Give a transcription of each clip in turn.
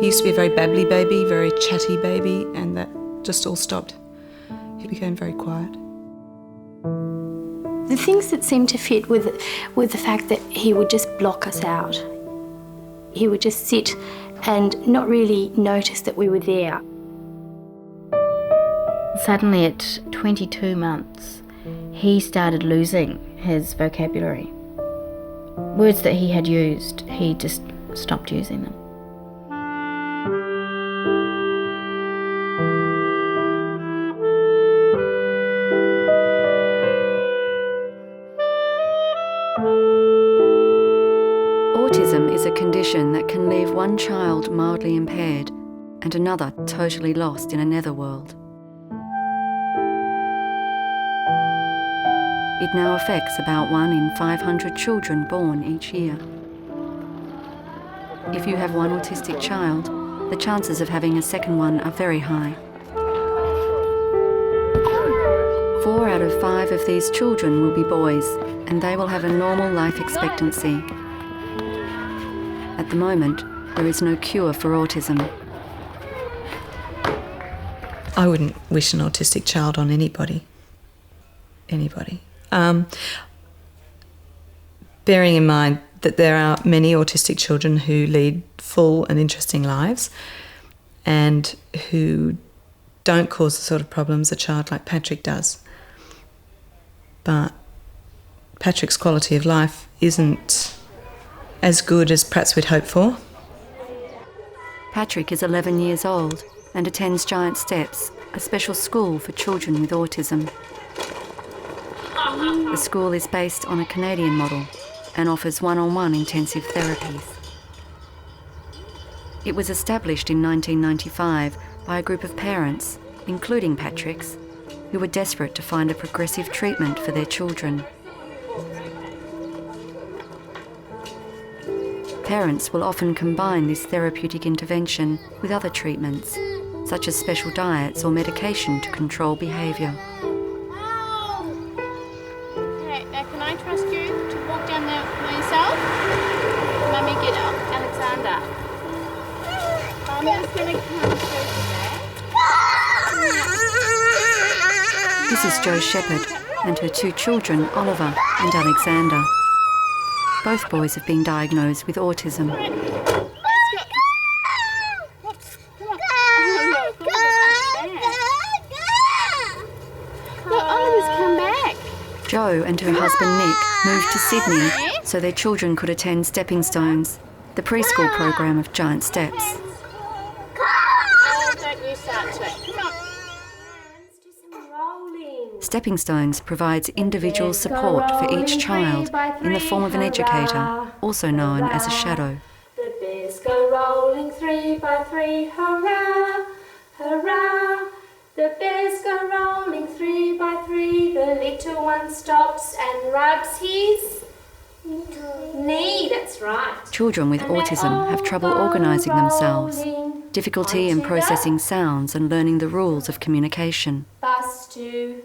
He used to be a very babbly baby, very chatty baby, and that just all stopped. He became very quiet. The things that seemed to fit with the fact that he would just block us out. He would just sit and not really notice that we were there. Suddenly at 22 months, he started losing his vocabulary. Words that he had used, he just stopped using them. Autism is a condition that can leave one child mildly impaired and another totally lost in a netherworld. It now affects about 1 in 500 children born each year. If you have one autistic child, the chances of having a second one are very high. 4 out of 5 of these children will be boys, and they will have a normal life expectancy. At the moment, there is no cure for autism. I wouldn't wish an autistic child on anybody. Anybody. Bearing in mind that there are many autistic children who lead full and interesting lives and who don't cause the sort of problems a child like Patrick does. But Patrick's quality of life isn't as good as perhaps we'd hope for. Patrick is 11 years old and attends Giant Steps, a special school for children with autism. The school is based on a Canadian model and offers one-on-one intensive therapies. It was established in 1995 by a group of parents, including Patrick's, who were desperate to find a progressive treatment for their children. Parents will often combine this therapeutic intervention with other treatments, such as special diets or medication to control behaviour. Okay, now can I trust you to walk down there by yourself? Mummy, get up. Alexander. Mummy's going to come through today. This is Jo Shepherd and her 2 children, Oliver and Alexander. Both boys have been diagnosed with autism. Jo and her husband Nick moved to Sydney so their children could attend Stepping Stones, the preschool program of Giant Steps. Stepping Stones provides individual support for each child in the form of an educator, also known as a shadow. The bears go rolling 3 by 3, hurrah, hurrah. The bears go rolling 3 by 3. The little one stops and rubs his knee. That's right. Children with autism have trouble organising themselves, difficulty in processing sounds and learning the rules of communication. Bus to.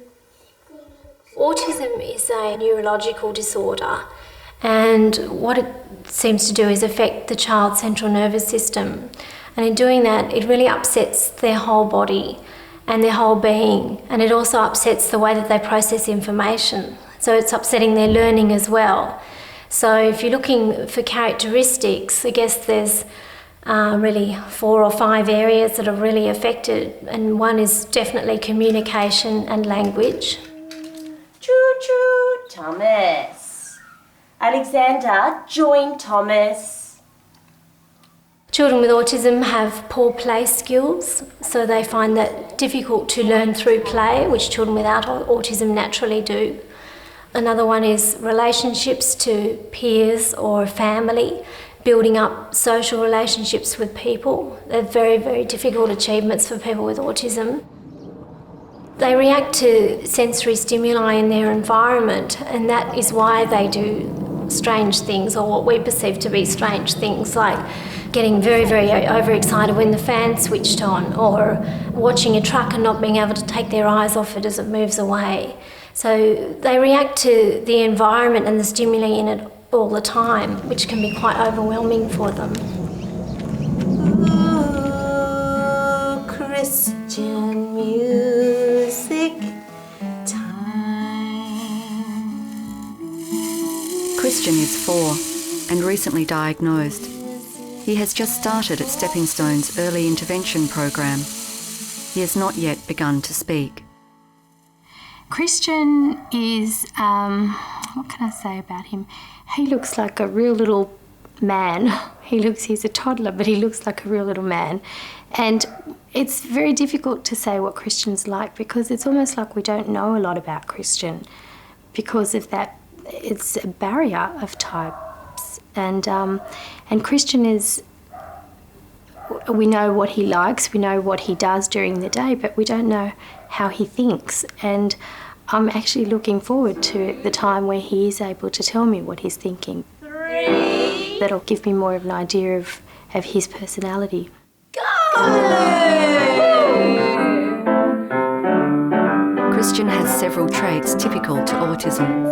Autism is a neurological disorder, and what it seems to do is affect the child's central nervous system. And in doing that, it really upsets their whole body and their whole being, and it also upsets the way that they process information. So it's upsetting their learning as well. So if you're looking for characteristics, I guess there's really 4 or 5 areas that are really affected, and one is definitely communication and language. Choo-choo, Thomas. Alexander, join Thomas. Children with autism have poor play skills, so they find that difficult to learn through play, which children without autism naturally do. Another one is relationships to peers or family, building up social relationships with people. They're very, very difficult achievements for people with autism. They react to sensory stimuli in their environment, and that is why they do strange things, or what we perceive to be strange things, like getting very, very overexcited when the fan's switched on, or watching a truck and not being able to take their eyes off it as it moves away. So they react to the environment and the stimuli in it all the time, which can be quite overwhelming for them. Christian is 4 and recently diagnosed. He has just started at Stepping Stone's early intervention program. He has not yet begun to speak. Christian is, what can I say about him? He looks like a real little man. He's a toddler, but he looks like a real little man. And it's very difficult to say what Christian's like because it's almost like we don't know a lot about Christian because of that. It's a barrier of types. And Christian is, we know what he likes, we know what he does during the day, but we don't know how he thinks. And I'm actually looking forward to the time where he is able to tell me what he's thinking. 3. That'll give me more of an idea of his personality. Christian has several traits typical to autism.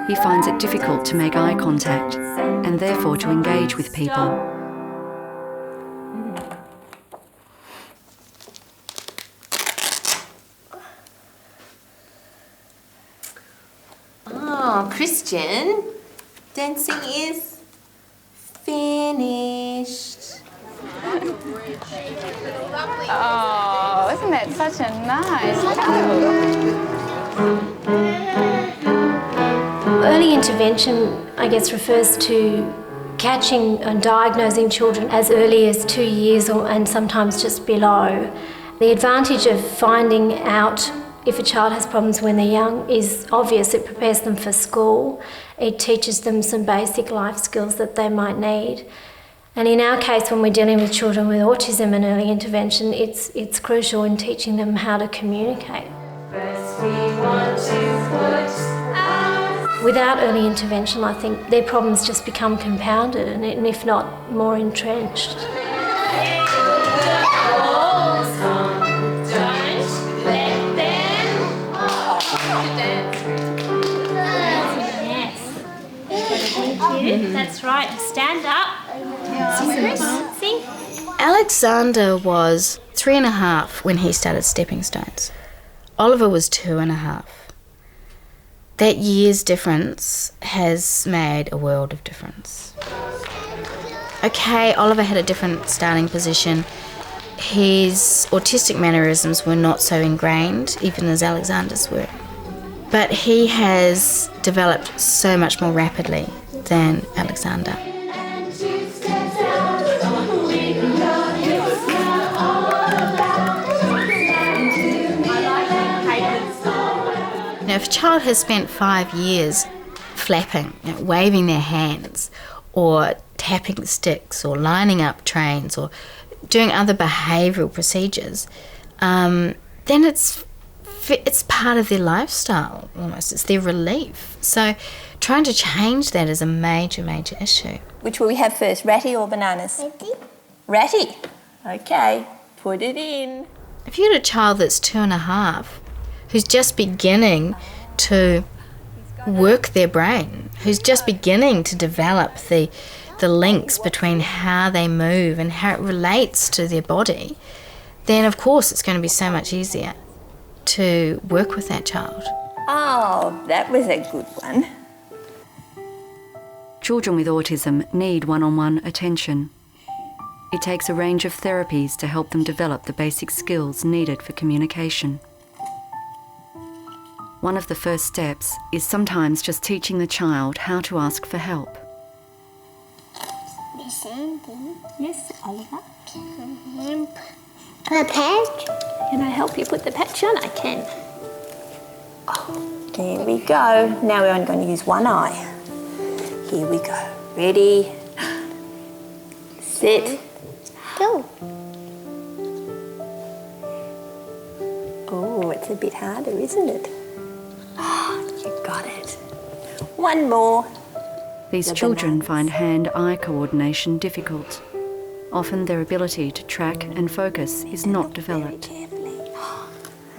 He finds it difficult to make eye contact and therefore to engage with people. Oh, Christian, dancing is finished. Oh, isn't that such a nice Early intervention, I guess, refers to catching and diagnosing children as early as 2 years and sometimes just below. The advantage of finding out if a child has problems when they're young is obvious. It prepares them for school. It teaches them some basic life skills that they might need. And in our case, when we're dealing with children with autism and early intervention, it's crucial in teaching them how to communicate. First we want to put Without early intervention, I think their problems just become compounded and if not, more entrenched. That's right. Stand up. Sing. Alexander was 3.5 when he started Stepping Stones. Oliver was 2.5. That year's difference has made a world of difference. Okay, Oliver had a different starting position. His autistic mannerisms were not so ingrained, even as Alexander's were. But he has developed so much more rapidly than Alexander. Now, if a child has spent 5 years flapping, waving their hands, or tapping sticks, or lining up trains, or doing other behavioural procedures, then it's part of their lifestyle almost. It's their relief. So trying to change that is a major, major issue. Which will we have first, ratty or bananas? Ratty. Ratty. Okay, put it in. If you had a child that's 2.5 who's just beginning to work their brain, who's just beginning to develop the links between how they move and how it relates to their body, then of course it's going to be so much easier to work with that child. Oh, that was a good one. Children with autism need one-on-one attention. It takes a range of therapies to help them develop the basic skills needed for communication. One of the first steps is sometimes just teaching the child how to ask for help. Yes, Oliver? A patch? Can I help you put the patch on? I can. Oh, there we go. Now we're only going to use one eye. Here we go. Ready? Sit. Go. Oh, it's a bit harder, isn't it? Oh, you got it. One more. These children find hand-eye coordination difficult. Often their ability to track and focus is not developed.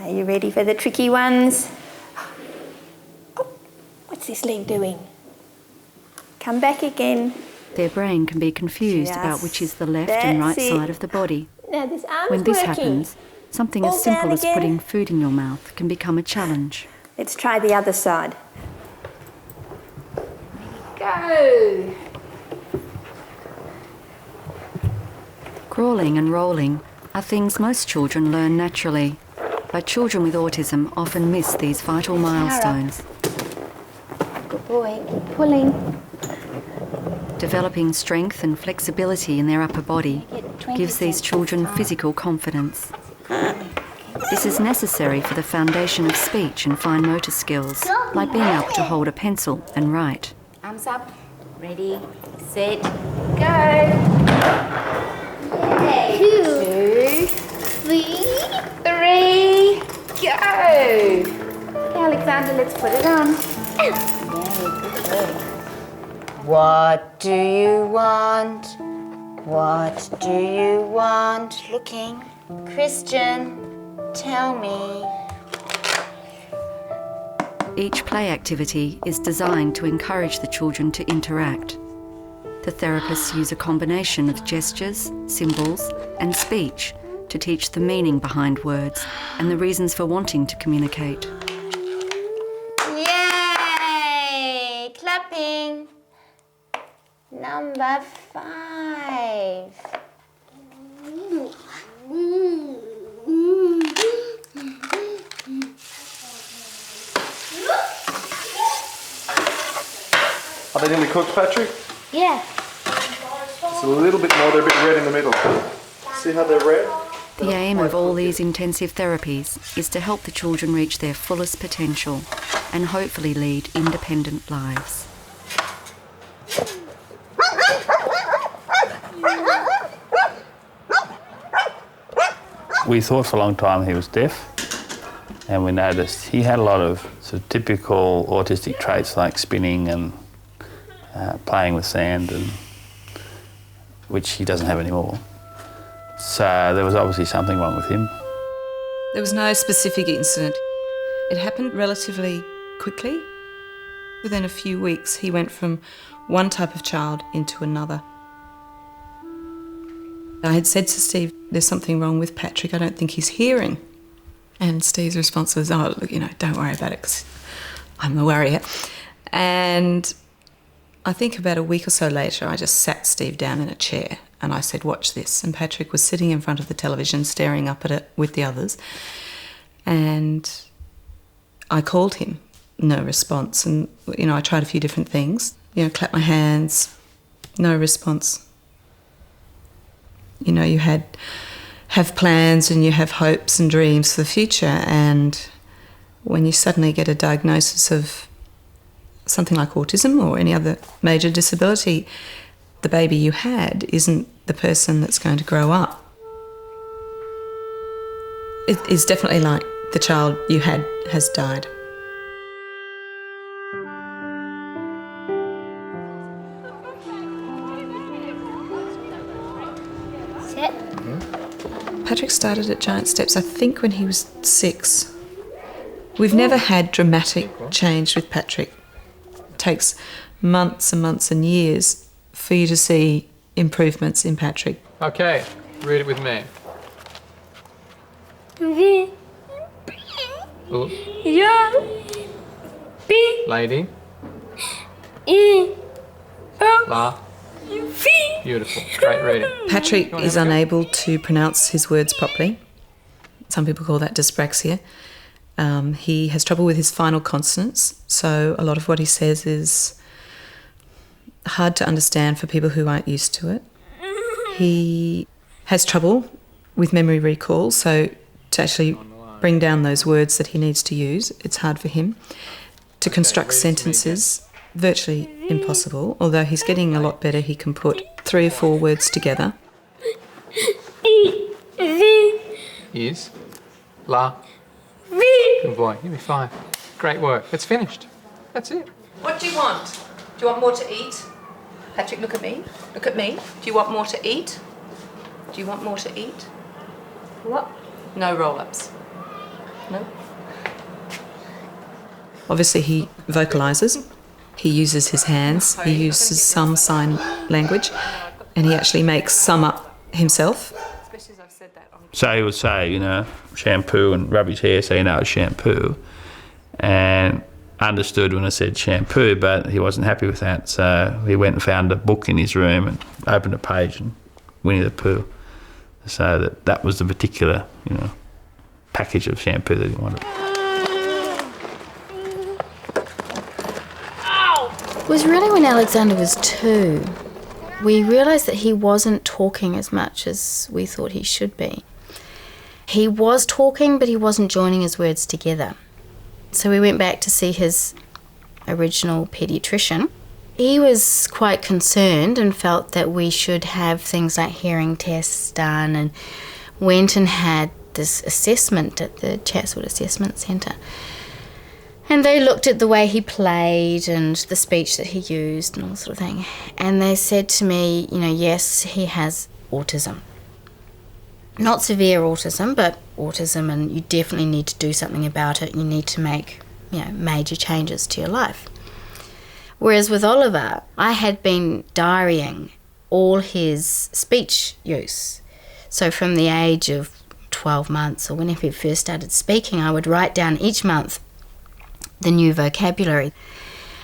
Are you ready for the tricky ones? Oh, what's this leg doing? Come back again. Their brain can be confused about which is the left and right side of the body. Now this arm's When this working. happens, something All as simple down as again. putting food in your mouth can become a challenge. Let's try the other side. Go! Crawling and rolling are things most children learn naturally, but children with autism often miss these vital milestones. Good boy. Keep pulling. Developing strength and flexibility in their upper body gives these children physical confidence. This is necessary for the foundation of speech and fine motor skills, like being able to hold a pencil and write. Arms up. Ready, set, go! Yay! 2, 3, go! Okay, Alexander, let's put it on. What do you want? What do you want? Looking. Christian, tell me. Each play activity is designed to encourage the children to interact. The therapists use a combination of gestures, symbols, and speech to teach the meaning behind words and the reasons for wanting to communicate. Yay! Clapping. Number 5. Are they nearly cooked, Patrick? Yeah. It's a little bit more, they're a bit red in the middle. See how they're red? The aim of all these intensive therapies is to help the children reach their fullest potential and hopefully lead independent lives. We thought for a long time he was deaf, and we noticed he had a lot of sort of typical autistic traits like spinning and playing with sand, and which he doesn't have anymore. So there was obviously something wrong with him. There was no specific incident. It happened relatively quickly. Within a few weeks, he went from one type of child into another. I had said to Steve, there's something wrong with Patrick, I don't think he's hearing. And Steve's response was, oh, look, don't worry about it, because I'm the worrier. And I think about a week or so later, I just sat Steve down in a chair and I said, watch this. And Patrick was sitting in front of the television, staring up at it with the others. And I called him, no response. And, I tried a few different things, clap my hands, no response. You have plans and you have hopes and dreams for the future, and when you suddenly get a diagnosis of something like autism or any other major disability, the baby you had isn't the person that's going to grow up. It is definitely like the child you had has died. Patrick started at giant steps, I think, when he was 6. We've never had dramatic change with Patrick. It takes months and months and years for you to see improvements in Patrick. Okay, read it with me. Ooh. Lady. La. Beautiful. Great reading. Patrick is unable to pronounce his words properly. Some people call that dyspraxia. He has trouble with his final consonants, so a lot of what he says is hard to understand for people who aren't used to it. He has trouble with memory recall, so to actually bring down those words that he needs to use, it's hard for him. To construct sentences, virtually impossible, although he's getting a lot better. He can put 3 or 4 words together. Is. La. Good boy, you'll be fine. Great work. It's finished. That's it. What do you want? Do you want more to eat? Patrick, look at me. Look at me. Do you want more to eat? Do you want more to eat? What? No roll-ups. No? Obviously, he vocalises. He uses his hands. He uses some sign language. And he actually makes some up himself. So he would say, shampoo, and rub his hair so it's shampoo. And understood when I said shampoo, but he wasn't happy with that. So he went and found a book in his room and opened a page and Winnie the Pooh. So that was the particular, package of shampoo that he wanted. It was really when Alexander was 2, we realised that he wasn't talking as much as we thought he should be. He was talking, but he wasn't joining his words together. So we went back to see his original paediatrician. He was quite concerned and felt that we should have things like hearing tests done, and went and had this assessment at the Chatswood Assessment Centre. And they looked at the way he played and the speech that he used and all sort of thing. And they said to me, yes, he has autism. Not severe autism, but autism, and you definitely need to do something about it. You need to make, major changes to your life. Whereas with Oliver, I had been diarying all his speech use. So from the age of 12 months or whenever he first started speaking, I would write down each month the new vocabulary.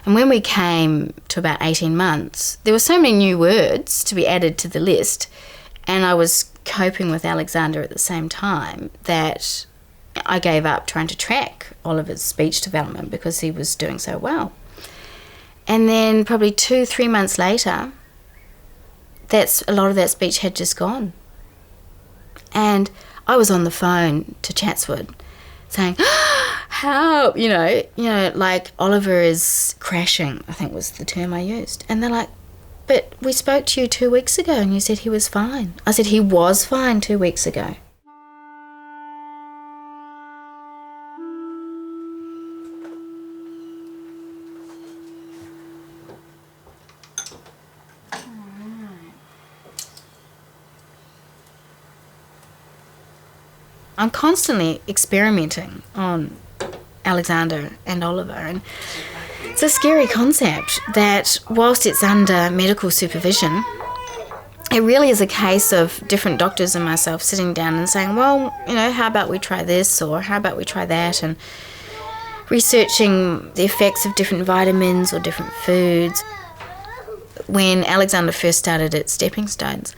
And when we came to about 18 months, there were so many new words to be added to the list, and I was coping with Alexander at the same time that I gave up trying to track Oliver's speech development because he was doing so well. And then probably 2-3 months later, a lot of that speech had just gone. And I was on the phone to Chatswood saying, help, like Oliver is crashing, I think was the term I used. And they're like, but we spoke to you 2 weeks ago and you said he was fine. I said, he was fine 2 weeks ago. I'm constantly experimenting on Alexander and Oliver, and it's a scary concept that whilst it's under medical supervision, it really is a case of different doctors and myself sitting down and saying, well, how about we try this, or how about we try that, and researching the effects of different vitamins or different foods. When Alexander first started at Stepping Stones,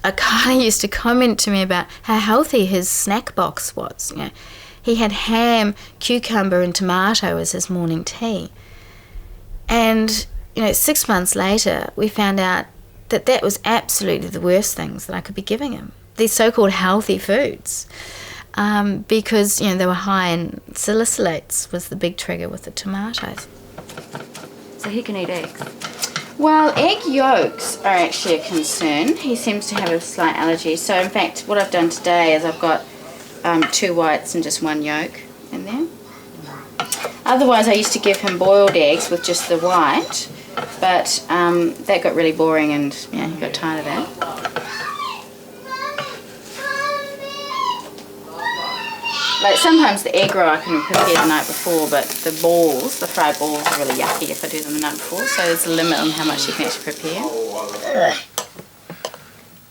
Akana used to comment to me about how healthy his snack box was. He had ham, cucumber and tomato as his morning tea. And, 6 months later, we found out that was absolutely the worst things that I could be giving him. These so-called healthy foods. Because, they were high in salicylates was the big trigger with the tomatoes. So he can eat eggs? Well, egg yolks are actually a concern. He seems to have a slight allergy. So, in fact, what I've done today is I've got 2 whites and just 1 yolk in there. Otherwise, I used to give him boiled eggs with just the white, but that got really boring and, he got tired of that. Like, sometimes the egg roll I can prepare the night before, but the fried balls are really yucky if I do them the night before, so there's a limit on how much you can actually prepare.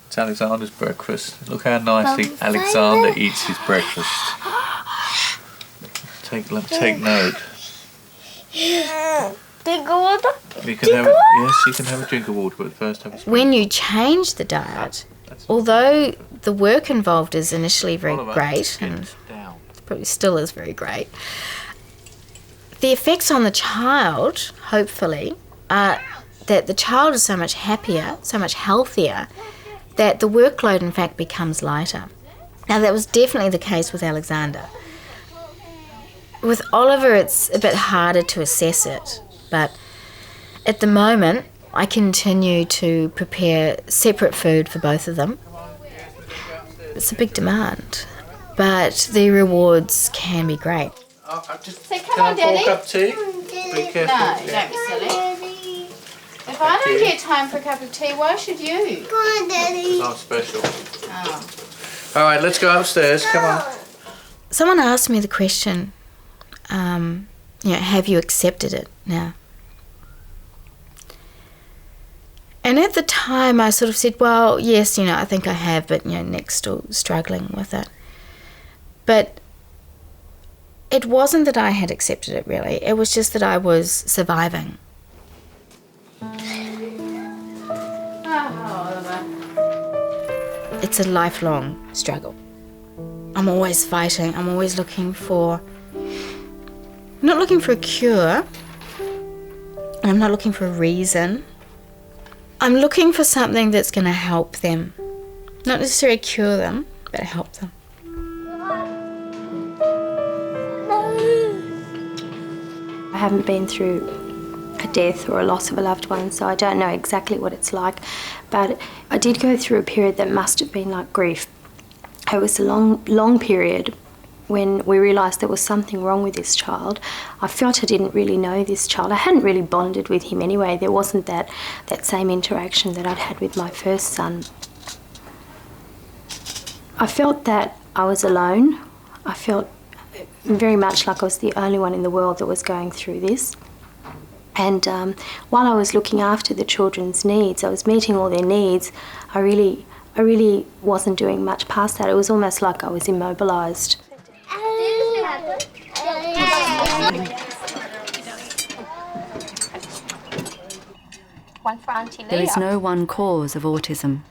It's Alexander's breakfast. Look how nicely Alexander eats his breakfast. Take note. Drink of water? You can have a drink of water, but first have a spoon. When you change the diet, although the work involved is initially very great, and probably still is very great, the effects on the child, hopefully, are that the child is so much happier, so much healthier, that the workload in fact becomes lighter. Now that was definitely the case with Alexander. With Oliver it's a bit harder to assess it, but at the moment I continue to prepare separate food for both of them. It's a big demand, but the rewards can be great. Say, come on, Daddy. Can I pour a cup of tea? Be careful. No, don't be silly. If I don't get time for a cup of tea, why should you? Come on, Daddy. I'm special. Oh. All right, let's go upstairs. Come on. Someone asked me the question, have you accepted it now? And at the time I sort of said, well, yes, I think I have, but, Nick's still struggling with it. But, I think It wasn't that I had accepted it, really. It was just that I was surviving. It's a lifelong struggle. I'm always fighting. I'm always looking for... I'm not looking for a cure. I'm not looking for a reason. I'm looking for something that's going to help them. Not necessarily cure them, but help them. I haven't been through a death or a loss of a loved one, so I don't know exactly what it's like. But I did go through a period that must have been like grief. It was a long period when we realised there was something wrong with this child. I felt I didn't really know this child. I hadn't really bonded with him anyway. There wasn't that same interaction that I'd had with my first son. I felt that I was alone. I felt very much like I was the only one in the world that was going through this. And while I was looking after the children's needs, I was meeting all their needs, I really wasn't doing much past that. It was almost like I was immobilised. There is no one cause of autism.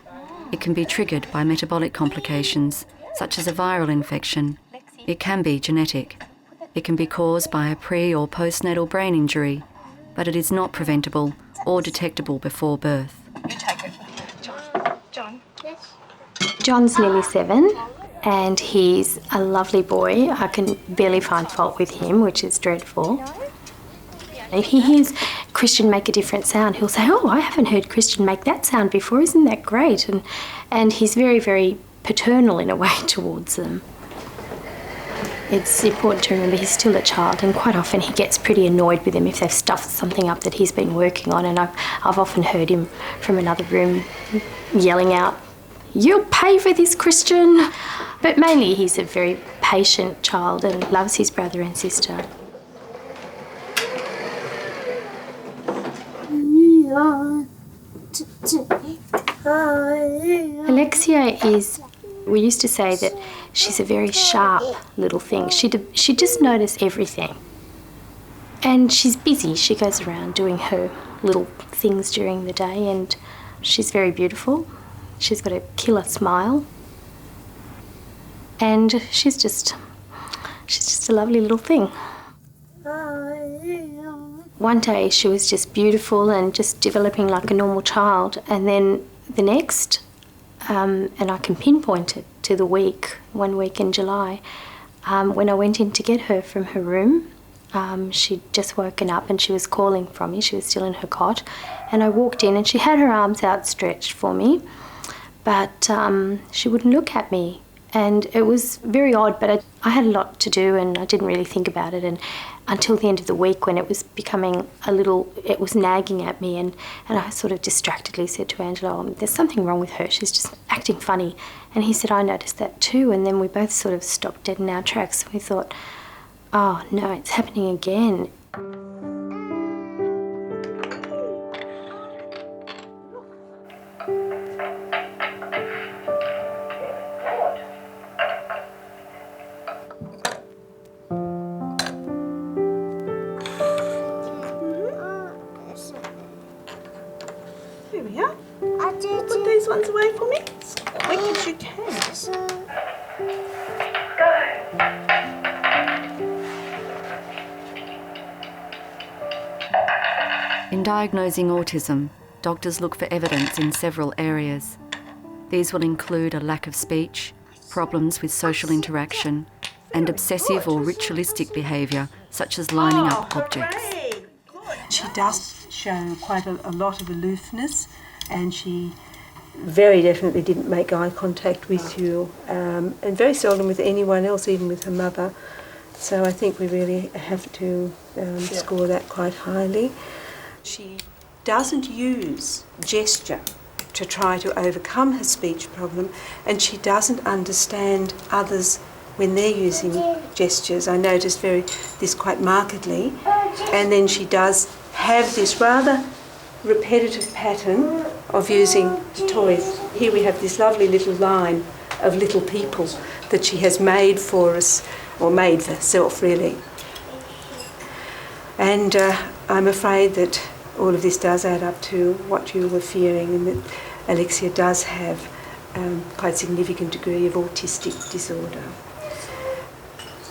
It can be triggered by metabolic complications, such as a viral infection. It can be genetic. It can be caused by a pre- or postnatal brain injury, but it is not preventable or detectable before birth. You take it. John. Yes. John's nearly 7 and he's a lovely boy. I can barely find fault with him, which is dreadful. If he hears Christian make a different sound, he'll say, "Oh, I haven't heard Christian make that sound before. Isn't that great?" And he's very, very paternal in a way towards them. It's important to remember he's still a child, and quite often he gets pretty annoyed with them if they've stuffed something up that he's been working on, and I've often heard him from another room yelling out, "You'll pay for this, Christian!" But mainly he's a very patient child and loves his brother and sister. Alexia is, we used to say that she's a very sharp little thing. She just notice everything. And she's busy. She goes around doing her little things during the day, and she's very beautiful. She's got a killer smile. And she's just a lovely little thing. One day she was just beautiful and just developing like a normal child, and then the next, and I can pinpoint it to the week, 1 week in July, when I went in to get her from her room. She'd just woken up and she was calling from me. She was still in her cot, and I walked in and she had her arms outstretched for me, but she wouldn't look at me. And it was very odd, but I had a lot to do and I didn't really think about it. And until the end of the week, when it was becoming it was nagging at me, and I sort of distractedly said to Angelo, "There's something wrong with her, she's just acting funny." And he said, "I noticed that too." And then we both sort of stopped dead in our tracks. We thought, oh no, it's happening again. Here we are. Put these ones away for me as quick as you can. In diagnosing autism, doctors look for evidence in several areas. These will include a lack of speech, problems with social interaction, and obsessive or ritualistic behaviour, such as lining up objects. She does show quite a lot of aloofness, and she very definitely didn't make eye contact with you, and very seldom with anyone else, even with her mother. So I think we really have to score that quite highly. She doesn't use gesture to try to overcome her speech problem, and she doesn't understand others when they're using gestures. I noticed this quite markedly. And then she does have this rather repetitive pattern of using toys. Here we have this lovely little line of little people that she has made for us or made for self, really. And I'm afraid that all of this does add up to what you were fearing, and that Alexia does have quite a significant degree of autistic disorder.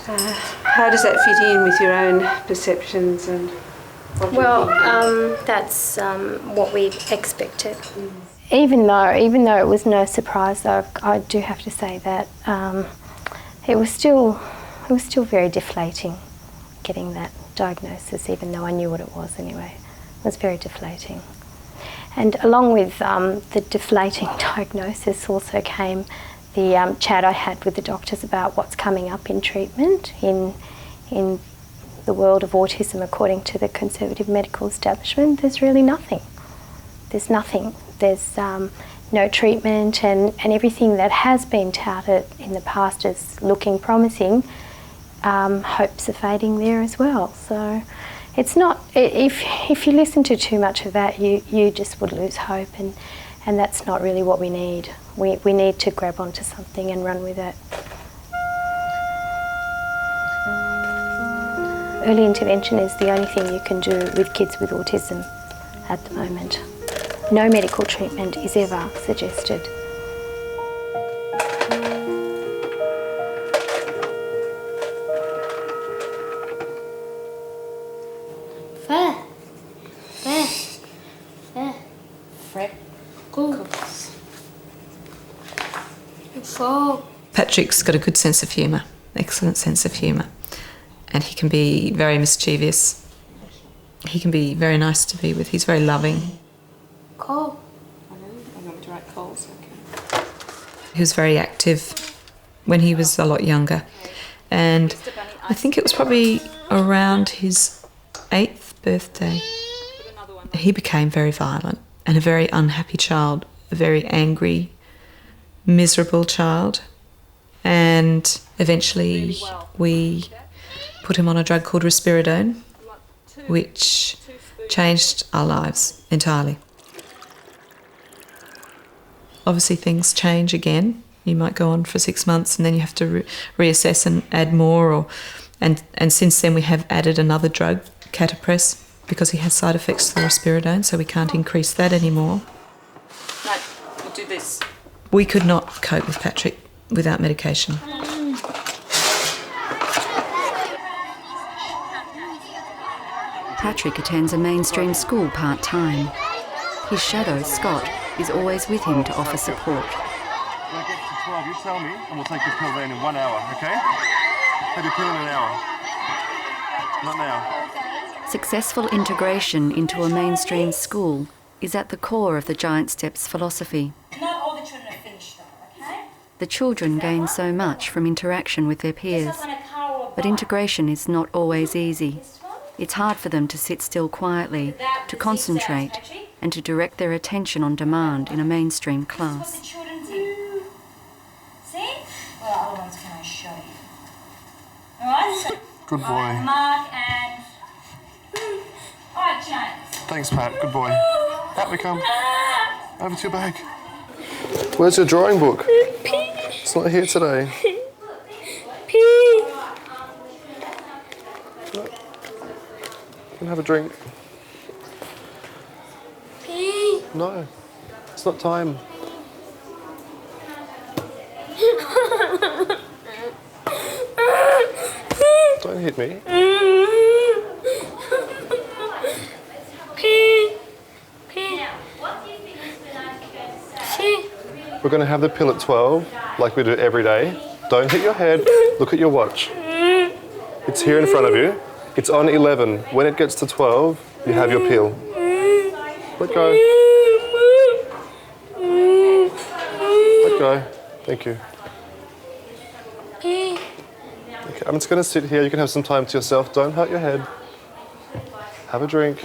How does that fit in with your own perceptions and what you think? That's what we expected. Even though it was no surprise, though, I do have to say that it was still very deflating getting that diagnosis, even though I knew what it was anyway. It was very deflating. And along with the deflating diagnosis also came the chat I had with the doctors about what's coming up in treatment in the world of autism. According to the conservative medical establishment, there's really nothing. There's nothing. There's no treatment, and everything that has been touted in the past as looking promising, hopes are fading there as well. So it's not, if you listen to too much of that, you just would lose hope, and that's not really what we need. We need to grab onto something and run with it. Early intervention is the only thing you can do with kids with autism at the moment. No medical treatment is ever suggested. Patrick's got a good sense of humour, excellent sense of humour, and he can be very mischievous. He can be very nice to be with. He's very loving. Cole. I'm going to write Coles, okay. He was very active when he was a lot younger, and I think it was probably around his 8th birthday he became very violent and a very unhappy child, a very angry, miserable child. And eventually we put him on a drug called risperidone, which changed our lives entirely. Obviously things change again. You might go on for 6 months and then you have to reassess and add more. And since then we have added another drug, Catapres, because he has side effects to the risperidone, so we can't increase that anymore. No, we'll do this. We could not cope with Patrick without medication. Patrick attends a mainstream school part-time. His shadow, Scott, is always with him to offer support. When I get to 12, you tell me, and we'll take your pill then in 1 hour, okay? Take your pill in an hour. Not now. Successful integration into a mainstream school is at the core of the Giant Steps philosophy. Not all the children are finished though, okay? The children gain so much from interaction with their peers, but integration is not always easy. It's hard for them to sit still quietly, to concentrate, and to direct their attention on demand in a mainstream class. What the children do. See? Well, the other ones can I show you? Alright? So, Good boy. Mark and... Alright, James. Thanks, Pat. Good boy. Out we come. Over to your bag. Where's your drawing book? It's not here today. You can have a drink. No, it's not time. Don't hit me. We're going to have the pill at 12, like we do every day. Don't hit your head. Look at your watch. It's here in front of you. It's on 11. When it gets to 12, you have your pill. Let go. Let go. Thank you. Okay, I'm just going to sit here. You can have some time to yourself. Don't hurt your head. Have a drink.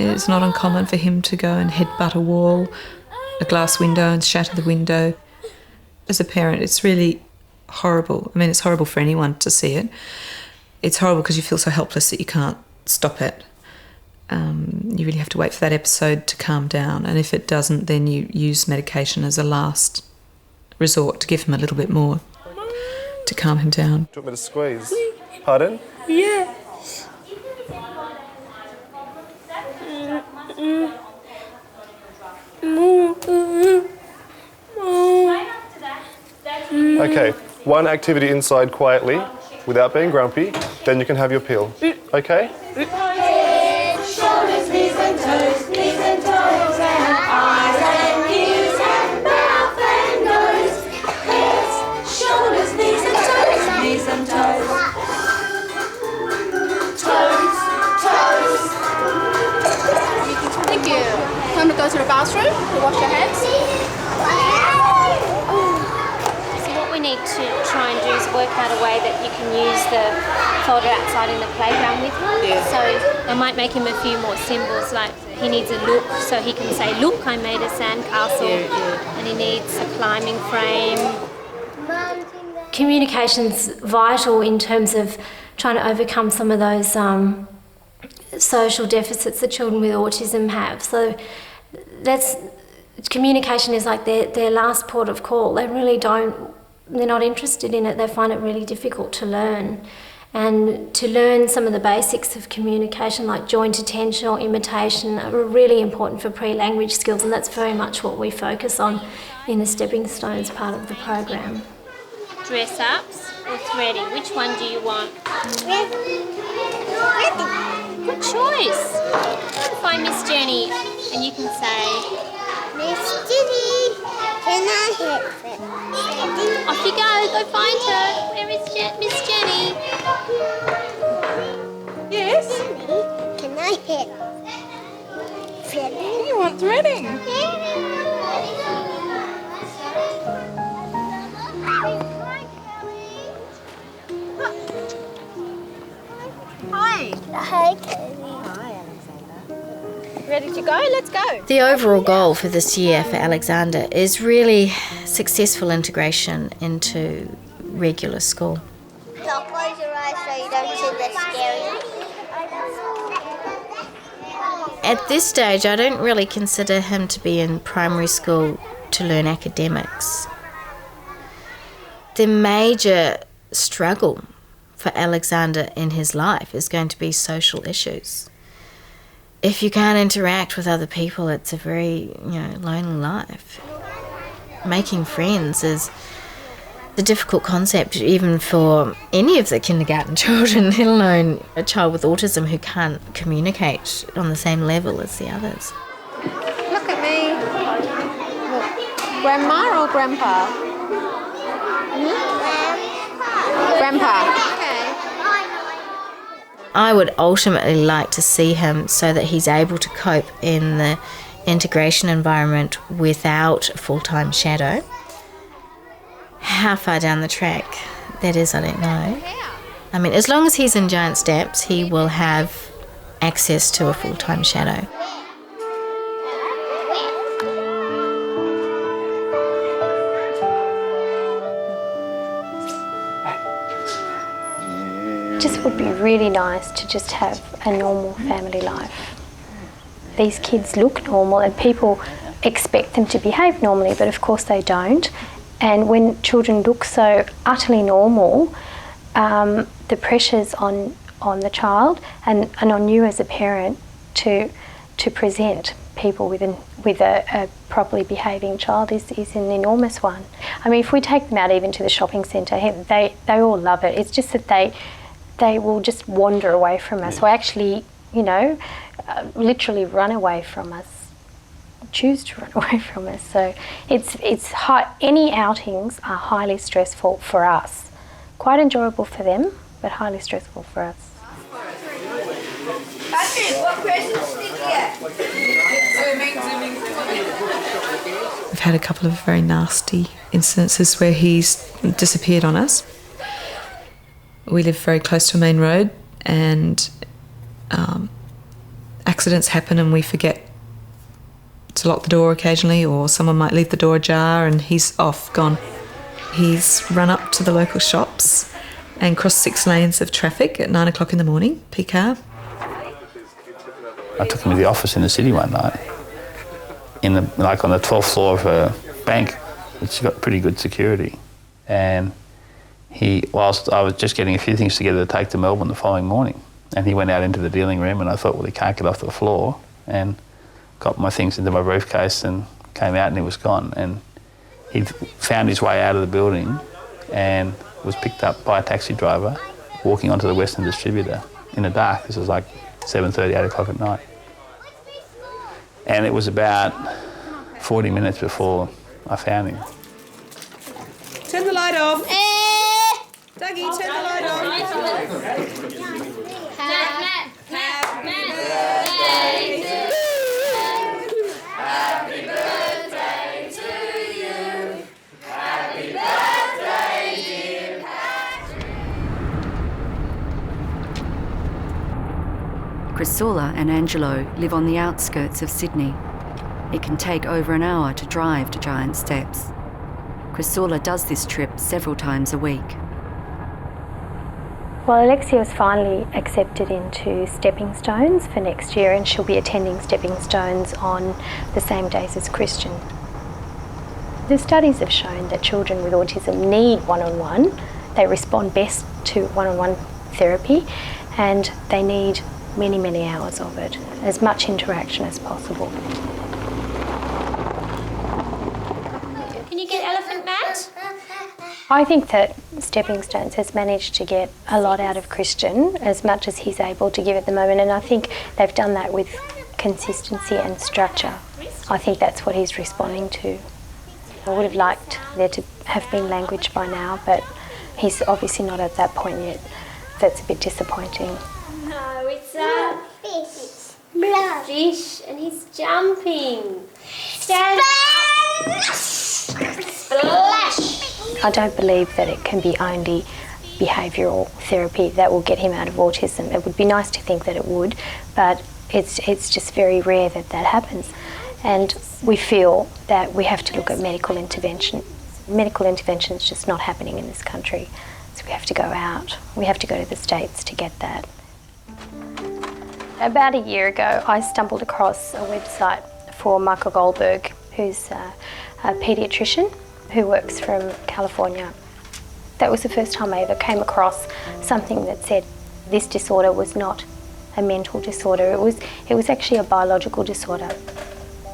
It's not uncommon for him to go and headbutt a wall, a glass window, and shatter the window. As a parent, it's really horrible. I mean, it's horrible for anyone to see it. It's horrible because you feel so helpless that you can't stop it. You really have to wait for that episode to calm down, and if it doesn't, then you use medication as a last resort to give him a little bit more to calm him down. Do you want me to squeeze? Pardon? Yeah. Okay, one activity inside quietly, without being grumpy, then you can have your peel. Okay? Head, shoulders, knees and toes, and eyes and ears and mouth and nose. Heads, shoulders, knees and toes. Toes, toes. Thank you. Time to go to the bathroom to wash your hands. So what we need to try and do is work out a way that you can use the folder outside in the playground with him. So I might make him a few more symbols, like he needs a look, so he can say, look, I made a sandcastle. And he needs a climbing frame. Communication's vital in terms of trying to overcome some of those social deficits that children with autism have. So communication is like their last port of call. They're not interested in it. They find it really difficult to learn. And to learn some of the basics of communication, like joint attention or imitation, are really important for pre-language skills, and that's very much what we focus on in the Stepping Stones part of the program. Dress-ups or threading? Which one do you want? Good choice. Find Miss Jenny and you can say, Miss Jenny, can I hit it? off you go find her. Where is Miss Jenny? Yes? Can I hit threading? You want threading? Hi. Hi, Kelly. Ready to go? Let's go. The overall goal for this year for Alexander is really successful integration into regular school. Now close your eyes so you don't see the scary. At this stage, I don't really consider him to be in primary school to learn academics. The major struggle for Alexander in his life is going to be social issues. If you can't interact with other people, it's a very, lonely life. Making friends is the difficult concept even for any of the kindergarten children, let alone a child with autism who can't communicate on the same level as the others. Look at me. Look. Grandma or grandpa? Grandpa. Okay. I would ultimately like to see him so that he's able to cope in the integration environment without a full-time shadow. How far down the track that is, I don't know. I mean, as long as he's in Giant Steps, he will have access to a full-time shadow. Just would be really nice to just have a normal family life. These kids look normal and people expect them to behave normally, but of course they don't. And when children look so utterly normal, the pressures on the child and on you as a parent to present people with a properly behaving child is an enormous one. I mean, if we take them out even to the shopping centre, they all love it. It's just that they will just wander away from us, or actually, literally run away from us, choose to run away from us. So any outings are highly stressful for us. Quite enjoyable for them, but highly stressful for us. Patrick, what person's stickier? We've had a couple of very nasty incidences where he's disappeared on us. We live very close to a main road, and accidents happen and we forget to lock the door occasionally, or someone might leave the door ajar and he's off, gone. He's run up to the local shops and crossed 6 lanes of traffic at 9 o'clock in the morning, peak hour. I took him to the office in the city one night, on the 12th floor of a bank, it's got pretty good security. And whilst I was just getting a few things together to take to Melbourne the following morning, and he went out into the dealing room, and I thought, well, he can't get off the floor, and got my things into my briefcase and came out, and he was gone. And he found his way out of the building and was picked up by a taxi driver walking onto the Western Distributor in the dark. This was like 7:30, 8 o'clock at night. And it was about 40 minutes before I found him. Turn the light off. Dougie, turn the light off. Happy birthday to you. Happy birthday, dear Chrissoula and Angelo live on the outskirts of Sydney. It can take over an hour to drive to Giant Steps. Chrissoula does this trip several times a week. Well, Alexia was finally accepted into Stepping Stones for next year, and she'll be attending Stepping Stones on the same days as Christian. The studies have shown that children with autism need one-on-one. They respond best to one-on-one therapy, and they need many, many hours of it, as much interaction as possible. Can you get elephant mat? I think that Stepping Stones has managed to get a lot out of Christian, as much as he's able to give at the moment, and I think they've done that with consistency and structure. I think that's what he's responding to. I would have liked there to have been language by now, but he's obviously not at that point yet. That's a bit disappointing. No, it's a fish, and he's jumping. Stand up. Splash! I don't believe that it can be only behavioural therapy that will get him out of autism. It would be nice to think that it would, but it's just very rare that that happens. And we feel that we have to look at medical intervention. Medical intervention is just not happening in this country, so we have to go out. We have to go to the States to get that. About a year ago, I stumbled across a website for Michael Goldberg, who's a paediatrician who works from California. That was the first time I ever came across something that said this disorder was not a mental disorder. It was actually a biological disorder.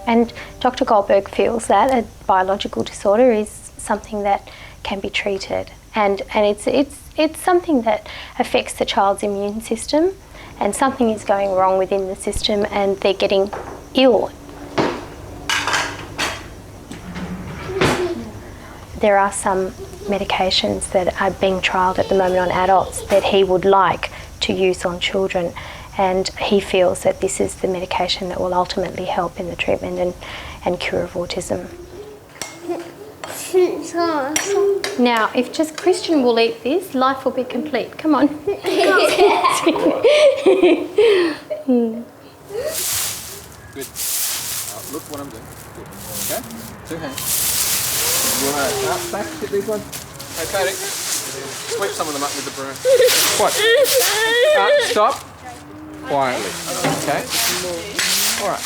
And Dr. Goldberg feels that a biological disorder is something that can be treated, and it's something that affects the child's immune system, and something is going wrong within the system, and they're getting ill. There are some medications that are being trialled at the moment on adults that he would like to use on children, and he feels that this is the medication that will ultimately help in the treatment and cure of autism. Now, if just Christian will eat this, life will be complete. Come on. Good. Look what I'm doing. Good. Okay? 2 hands. Right. Up, back, hit these ones. Okay, Nick. Sweep some of them up with the broom. What? Stop. Quietly. Okay? All right.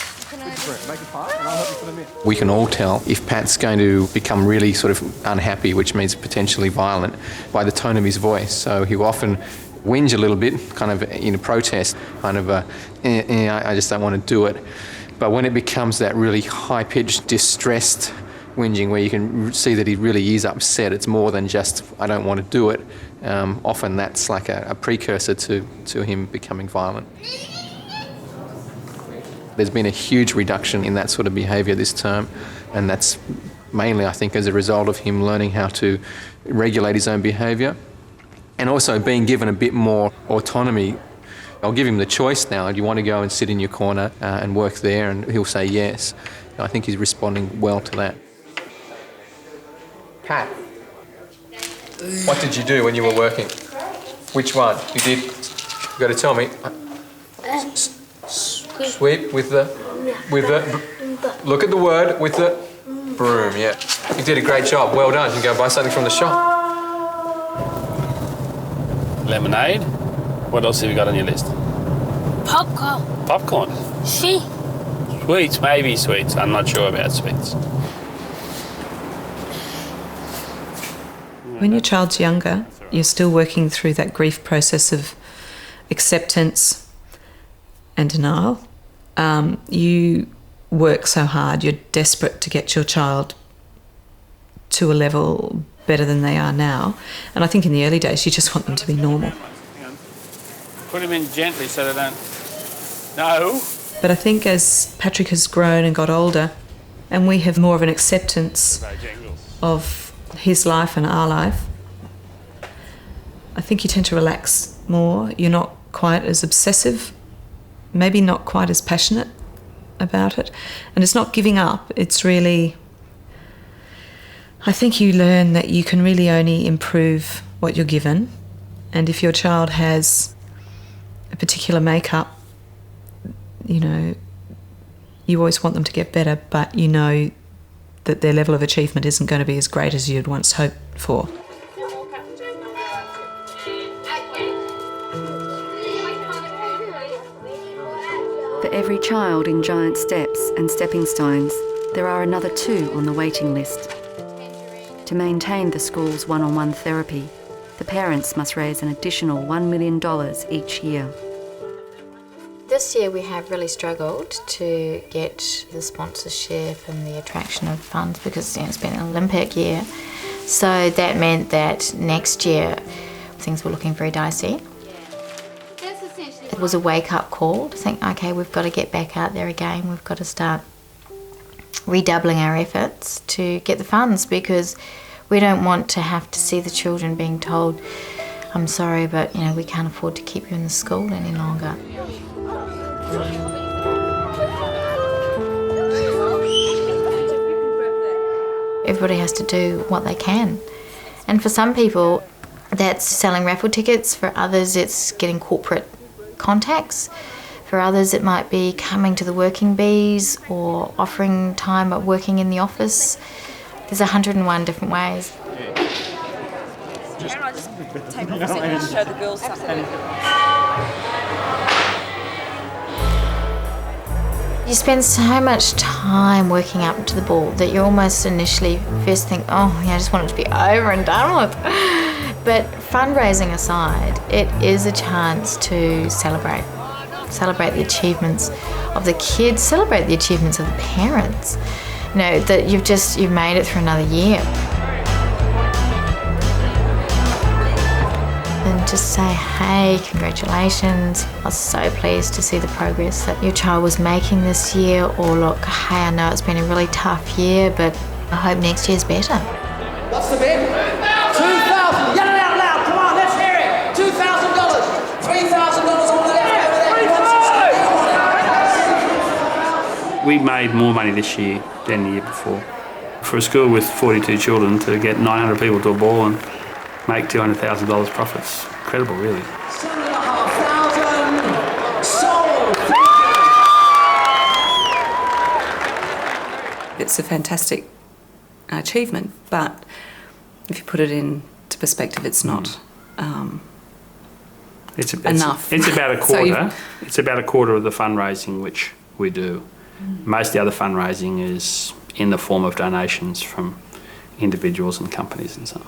Make a pile and I'll help you put them in. We can all tell if Pat's going to become really sort of unhappy, which means potentially violent, by the tone of his voice. So he'll often whinge a little bit, kind of in a protest, kind of I just don't want to do it. But when it becomes that really high-pitched, distressed whinging where you can see that he really is upset, it's more than just, I don't want to do it. Often that's like a precursor to him becoming violent. There's been a huge reduction in that sort of behaviour this term, and that's mainly, I think, as a result of him learning how to regulate his own behaviour and also being given a bit more autonomy. I'll give him the choice now. Do you want to go and sit in your corner and work there? And he'll say yes. I think he's responding well to that. Pat, what did you do when you were working? Which one? You did? You've got to tell me. Sweep with the look at the word with the broom, yeah. You did a great job, well done. You can go buy something from the shop. Lemonade. What else have you got on your list? Popcorn. Popcorn? See? Sweets, maybe sweets. I'm not sure about sweets. When your child's younger, you're still working through that grief process of acceptance and denial. You work so hard, you're desperate to get your child to a level better than they are now. And I think in the early days, you just want them to be normal. Put them in gently so they don't... No. But I think as Patrick has grown and got older, and we have more of an acceptance of his life and our life, I think you tend to relax more. You're not quite as obsessive, maybe not quite as passionate about it. And it's not giving up, it's really... I think you learn that you can really only improve what you're given. And if your child has a particular makeup, you know, you always want them to get better, but you know that their level of achievement isn't going to be as great as you'd once hoped for. For every child in Giant Steps and Stepping Stones, there are another 2 on the waiting list. To maintain the school's one-on-one therapy, the parents must raise an additional $1 million each year. This year we have really struggled to get the sponsorship and the attraction of funds because it's been an Olympic year. So that meant that next year things were looking very dicey. It was a wake-up call to think, okay, we've got to get back out there again. We've got to start redoubling our efforts to get the funds because we don't want to have to see the children being told, I'm sorry, but you know, we can't afford to keep you in the school any longer. Everybody has to do what they can. And for some people, that's selling raffle tickets. For others, it's getting corporate contacts. For others, it might be coming to the working bees or offering time at working in the office. There's 101 different ways. Can I just take off a second and show the girls something? You spend so much time working up to the ball that you almost initially first think, oh, yeah, I just want it to be over and done with. But fundraising aside, it is a chance to celebrate the achievements of the kids, celebrate the achievements of the parents. You know, that you've made it through another year. And just say, hey, congratulations. I was so pleased to see the progress that your child was making this year. Or look, hey, I know it's been a really tough year, but I hope next year's better. What's the bid? 2,000. Yell it out loud. Come on, let's hear it. $2,000. $3,000 on the left. We made more money this year than the year before. For a school with 42 children to get 900 people to a ball and make $200,000 profits, incredible, really. $7,500 sold. It's a fantastic achievement, but if you put it into perspective, it's not enough. It's about a quarter. It's about a quarter of the fundraising which we do. Most of the other fundraising is in the form of donations from individuals and companies and so on.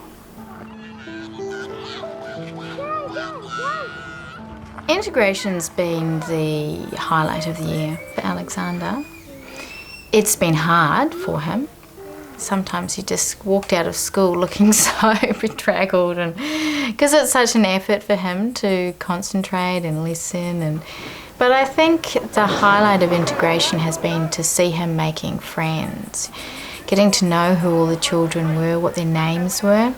Integration's been the highlight of the year for Alexander. It's been hard for him. Sometimes he just walked out of school looking so bedraggled, and because it's such an effort for him to concentrate and listen. But I think the highlight of integration has been to see him making friends, getting to know who all the children were, what their names were,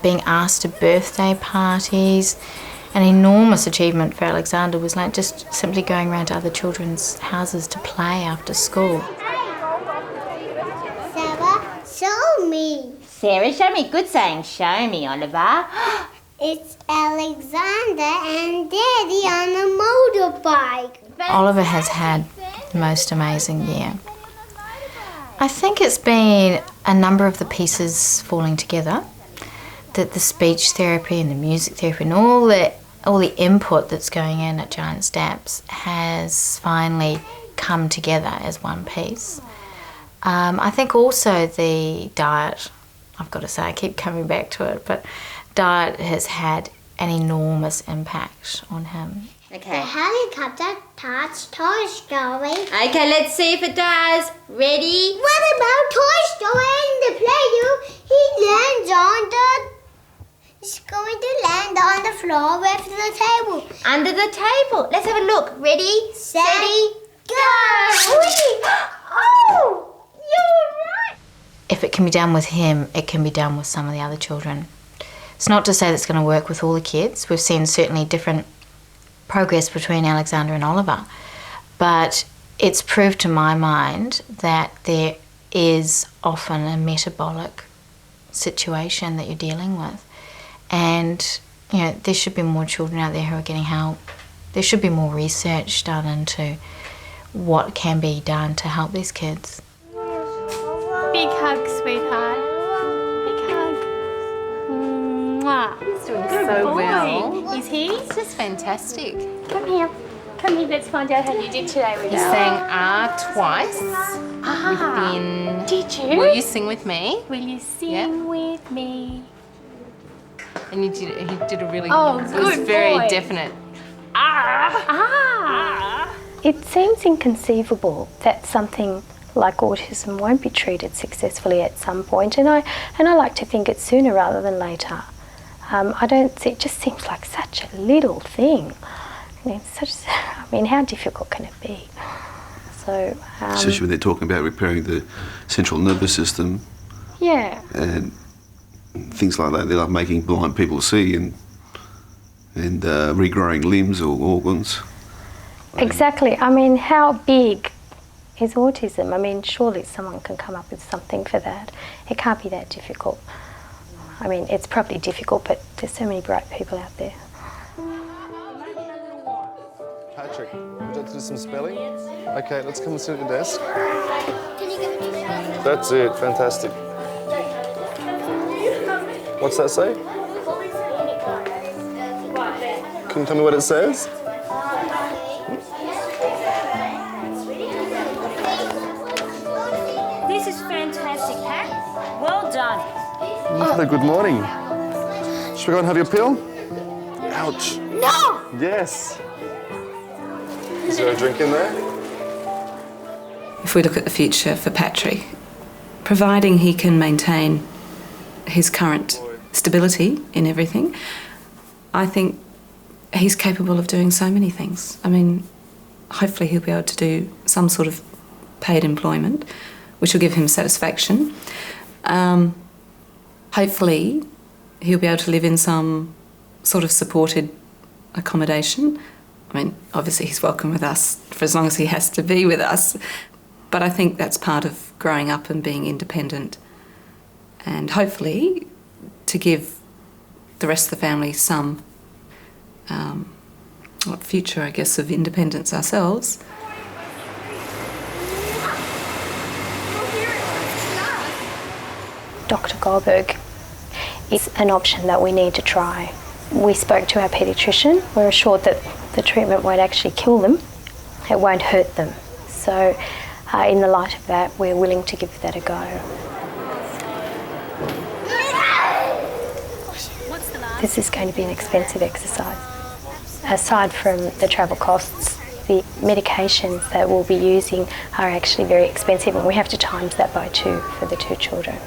being asked to birthday parties. An enormous achievement for Alexander was like just simply going around to other children's houses to play after school. Sarah, show me. Sarah, show me. Good saying, show me, Oliver. It's Alexander and Daddy on a motorbike. Oliver has had the most amazing year. I think it's been a number of the pieces falling together, that the speech therapy and the music therapy and all the input that's going in at Giant Steps has finally come together as one piece. I think also the diet I've got to say, I keep coming back to it, but diet has had an enormous impact on him. The helicopter touched Toy Story. Okay, let's see if it does. Ready? What about Toy Story in the play? He lands on the... He's going to land on the floor with the table. Under the table. Let's have a look. Ready, steady, go! Oh, you're right. If it can be done with him, it can be done with some of the other children. It's not to say that it's going to work with all the kids. We've seen certainly different progress between Alexander and Oliver, but it's proved to my mind that there is often a metabolic situation that you're dealing with, and you know, there should be more children out there who are getting help. There should be more research done into what can be done to help these kids. Big hug, sweetheart. Big hug. Mwah. He's doing so well. Is he? It's just fantastic. Come here. Come here, let's find out how you did today with He sang twice. Within... Did you? Will you sing with me? Will you sing with me? And he did a really good it was very boy. definite. It seems inconceivable that something like autism won't be treated successfully at some point, and I like to think it's sooner rather than later. I don't see, it just seems like such a little thing. I mean, how difficult can it be? So, especially when they're talking about repairing the central nervous system. Yeah. And things like that. They're like making blind people see and regrowing limbs or organs. Exactly. I mean, how big is autism? I mean, surely someone can come up with something for that. It can't be that difficult. I mean, it's probably difficult, but there's so many bright people out there. Patrick, would you like to do some spelling? Okay, let's come and sit at the desk. That's it, fantastic. What's that say? Can you tell me what it says? This is fantastic, Pat. Well done. You've had a good morning. Should we go and have your pill? Ouch. No! Yes. Is there a drink in there? If we look at the future for Patrick, providing he can maintain his current stability in everything, I think he's capable of doing so many things. I mean, hopefully he'll be able to do some sort of paid employment, which will give him satisfaction. Hopefully he'll be able to live in some sort of supported accommodation. I mean, obviously he's welcome with us for as long as he has to be with us, but I think that's part of growing up and being independent, and hopefully to give the rest of the family some future, I guess, of independence ourselves. Dr. Goldberg is an option that we need to try. We spoke to our paediatrician. We're assured that the treatment won't actually kill them. It won't hurt them. So in the light of that, we're willing to give that a go. This is going to be an expensive exercise. Aside from the travel costs, the medications that we'll be using are actually very expensive, and we have to times that by 2 for the 2 children.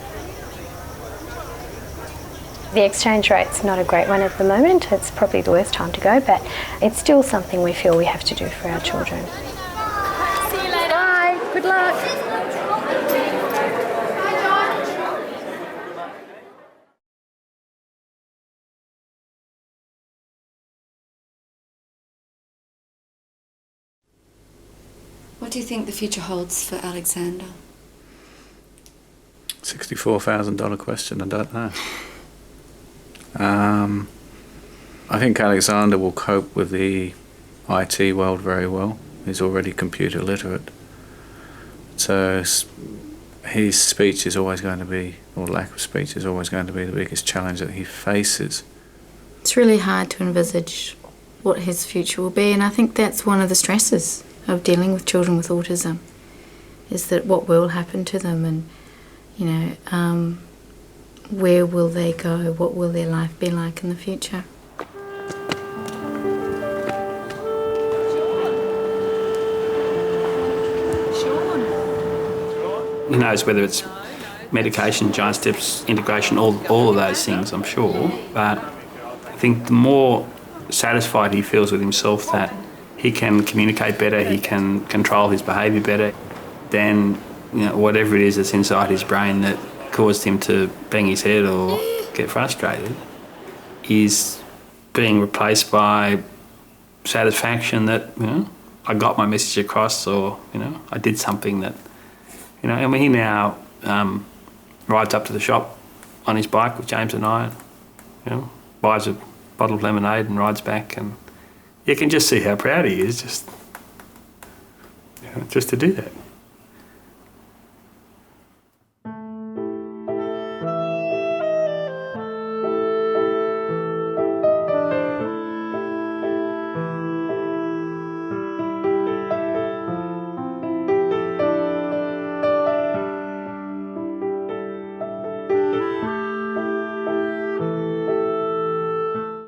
The exchange rate's not a great one at the moment. It's probably the worst time to go, but it's still something we feel we have to do for our children. See you later. Bye. Good luck. What do you think the future holds for Alexander? $64,000 question, I don't know. I think Alexander will cope with the IT world very well. He's already computer literate. So his speech is always going to be, or lack of speech is always going to be the biggest challenge that he faces. It's really hard to envisage what his future will be, and I think that's one of the stresses of dealing with children with autism, is that what will happen to them, and you know, where will they go? What will their life be like in the future? He knows whether it's medication, giant steps, integration, all of those things, I'm sure. But I think the more satisfied he feels with himself that he can communicate better, he can control his behaviour better, then whatever it is that's inside his brain that caused him to bang his head or get frustrated is being replaced by satisfaction that, I got my message across, or, I did something that, he now rides up to the shop on his bike with James and I, buys a bottle of lemonade and rides back, and you can just see how proud he is just to do that.